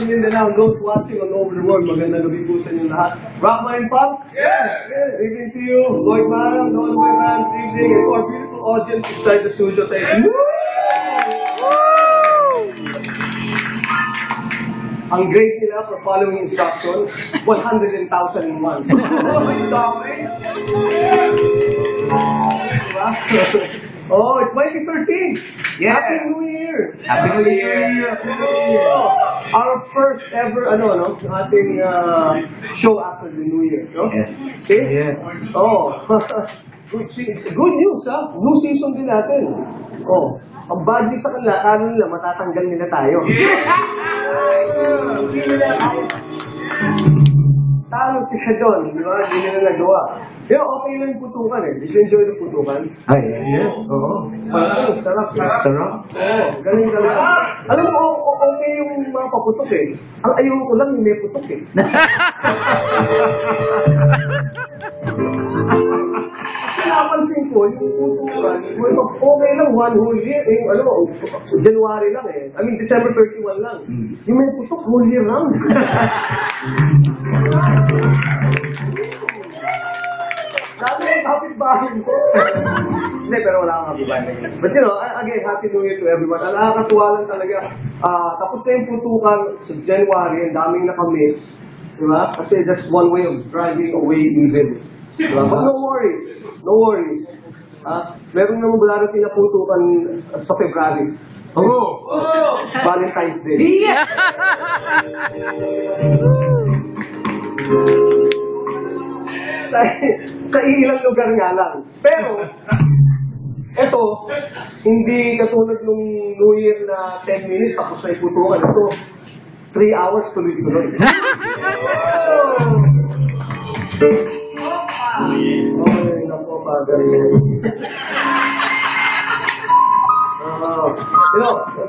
in Mindanao, those watching all over the world, magandang gabi po sa inyo lahat. Rockman Punk? Yeah! Evening to you, Lloyd Maram, Nolan Bayran, evening, and our beautiful audience inside the studio. Thank you. Ang grade nila for following instructions, 100,000 in one. Oh, it's 2013! Yeah. Happy New Year! Happy New Year! Happy New Year! Our first ever, ating show after the New Year, no? Yes. Okay? Yes. Oh, good news, ha? New season din natin. Oh, ang bad news sa kanila, nila, matatanggal nila tayo. Hindi nila tayo. Talo sila doon, di ba? Hindi nila nagawa. Pero okay lang yung putukan eh. Did you enjoy the putukan? Ay, yes. Oo. Parang sarap. Sarap? Oo, galing talaga. Alam mo, okay yung mga paputok eh. Ang ayaw ko lang yung may putok eh. Napansin ko, yung putukan, okay lang, one whole year. January lang eh. I mean, December 31 lang. Yung may putok, whole year round. Sabi yung kapit-bahay ko. Hindi, pero wala kang kapit-bahay. But again, Happy New Year to everyone. Nakakatuwa lang talaga. Tapos na yung putukan sa January, ang daming nakamiss. Diba? Kasi just one way of driving away evil. Diba? But no worries. No worries. Meron naman darating na putukan sa February. Valentine's Day. Yeah! sa ilang lugar nga lang. Pero, eto, hindi katulad nung New Year na 10 minutes tapos na iputukan. Ito, 3 hours tuloy-tuloy. Ay, naku, pagaling.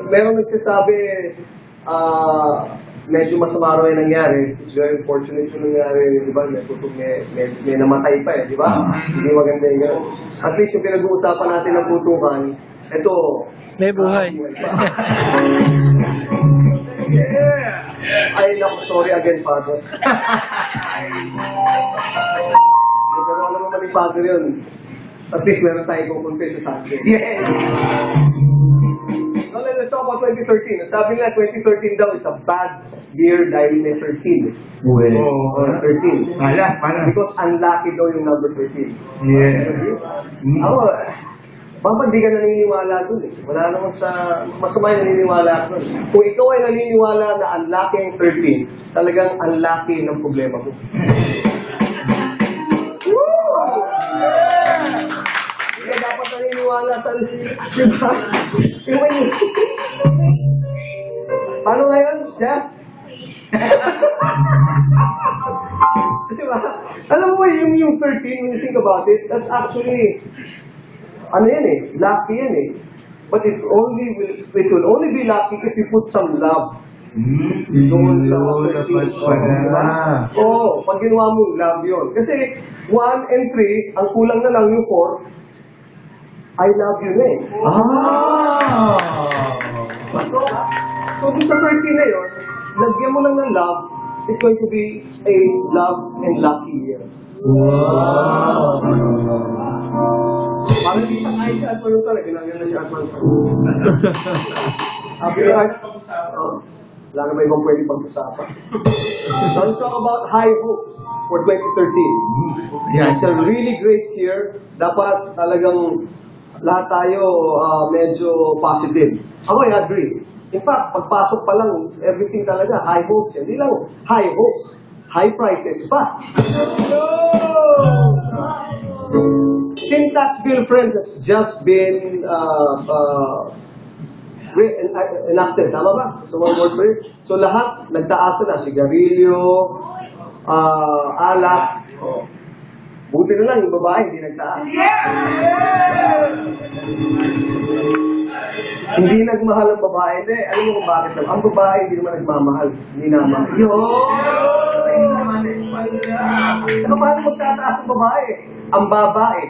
Meron nagsasabi, medyo masama raw yung nangyari. It's very unfortunate yung nangyari, di ba? May namatay pa eh, di ba? Hindi maganda yung gano'n. At least yung pinag-uusapan natin ng putukan, ito, may buhay. Ay, naku, sorry again, Father. Pero alam mo mali, Father yun. At least meron tayo kukunti sa Sunday. Yes! So let's talk about 2013. Sabi nga, 2013 daw is a bad year dahil may 13. Well, 13. Palas. Because unlucky daw yung number 13. Yeah. Ako, Papa, di ka naniniwala dun eh. Wala naman sa masama yung naniniwala dun. Kung ikaw ay naniniwala na unlucky yung 13, talagang unlucky ng problema mo. Hindi ka dapat naniniwala sa... Diba? Paano ngayon, Jeff? Diba? Alam mo yung 13, when you think about it, that's actually... Ano yan eh, lucky yan eh. But it will only be lucky if you put some love. Doon sa pag ginawa mong love yun. Kasi 1 and 3, ang kulang na lang yung 4, I love you na eh. So doon sa 13 na yun, lagyan mo lang ng love, it's going to be a love and lucky year. Wow! Parang di sa kahit si Atman yung talaga, ginagyan na si Atman. Wala na ba ibang pwede pag-usapan? So let's talk about high hopes for 2013. Yeah. It's a really great year. Dapat talagang lahat tayo medyo positive. Ako, I agree. In fact, pagpasok pa lang, everything talaga, high hopes. Hindi lang high hopes, high prices pa. Syntax bill, friend, has just been enacted. Tama ba? So, one word for it. So, lahat nagtaas na. Sigarilyo, alak. Buti na lang, yung babae hindi nagtaas. Hindi nagmahal ang babae. Hindi, alam mo kung bakit lang. Ang babae hindi naman nagmamahal. Hindi naman. Saka paano magtataas ang babae? Ang babae.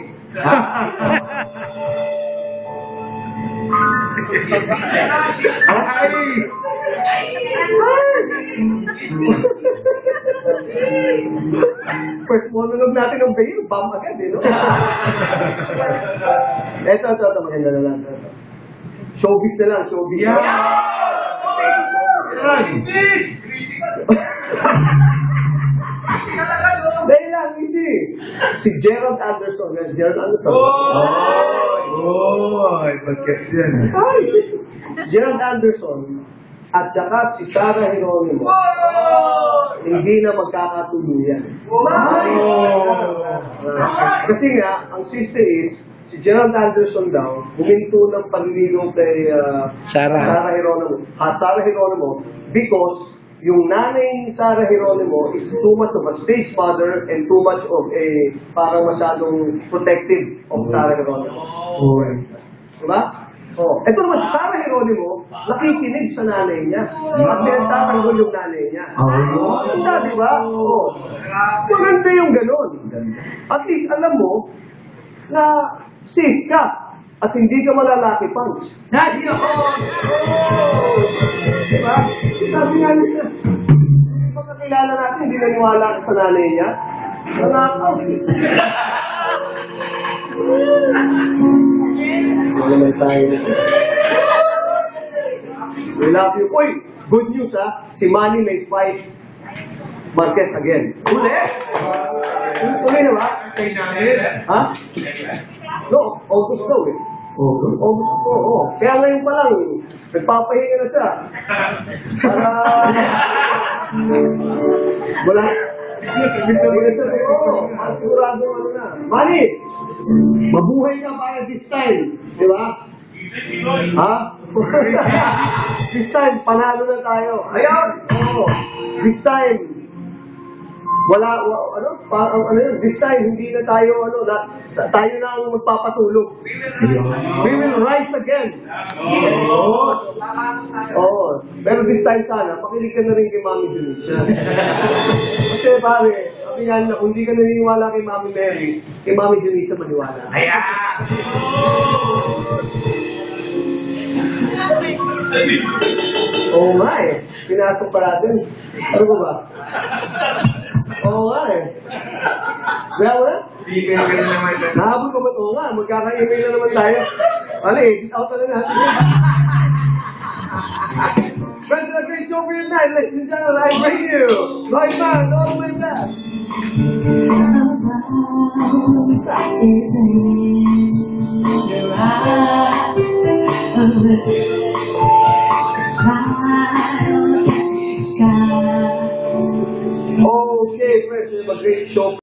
First monologue natin ng bail, bam agad eh, no? Ito, maganda na lang. Ito. Showbiz na lang, showbiz. Yeah! Dahil lang, easy. Si Gerald Anderson. Yes, Gerald Anderson. Podcast yan. Ay! Gerald Anderson at saka si Sarah Geronimo hindi na magkakatuluyan. Kasi nga, ang sister is, si Gerald Anderson daw, huminto ng pagliligaw kay Sarah Geronimo. Sarah Geronimo, because yung nanay ni Sarah Geronimo is too much of a stage mother and too much of a parang masyadong protective of Sarah Geronimo. Diba? Oh, ito naman si Sarah Geronimo, nakikinig sa nanay niya. At pinagtatanggol yung nanay niya. Maganda, di ba? Oh. Maganda yung ganon. At least alam mo na safe ka at hindi ka malalaki punch. Diba? Sabi nga nila, pagkakilala natin, hindi naniwala ka sa nanay niya. Nanakaw. Wala naman tayo. We love you. Uy, good news ha. Si Manny may fight Marquez again. Ulit? Tuloy na ba? Kay namin. Ha? No, August daw eh. August po, oo. Kaya ngayon pa lang, nagpapahinga na siya. Para... Wala. Gusto mo na siya. Oo, sigurado ano na. Manny! Mabuhay ka para this time. Di ba? Ha? This time, panalo na tayo. Ayun! Oo. This time, this time, hindi na tayo, tayo na ang magpapatulog. We will rise again. Oo. Pero this time sana, pakinig ka na rin kay Mami Denise. Kasi pare, sabi nga na, kung hindi ka naniniwala kay Mami Mary, kay Mami Denise maniwala. Oo nga eh. Pinasok pa natin. Ano ba? Oo nga eh. Kaya mo na? Email ka na naman. Nahabol ka ba? Oo nga. Magkaka-email na naman tayo. Ano eh, out na natin. Friends, a great show for your night. Ladies and gentlemen, I bring you right man, all the way back. Okay, friends, a great show.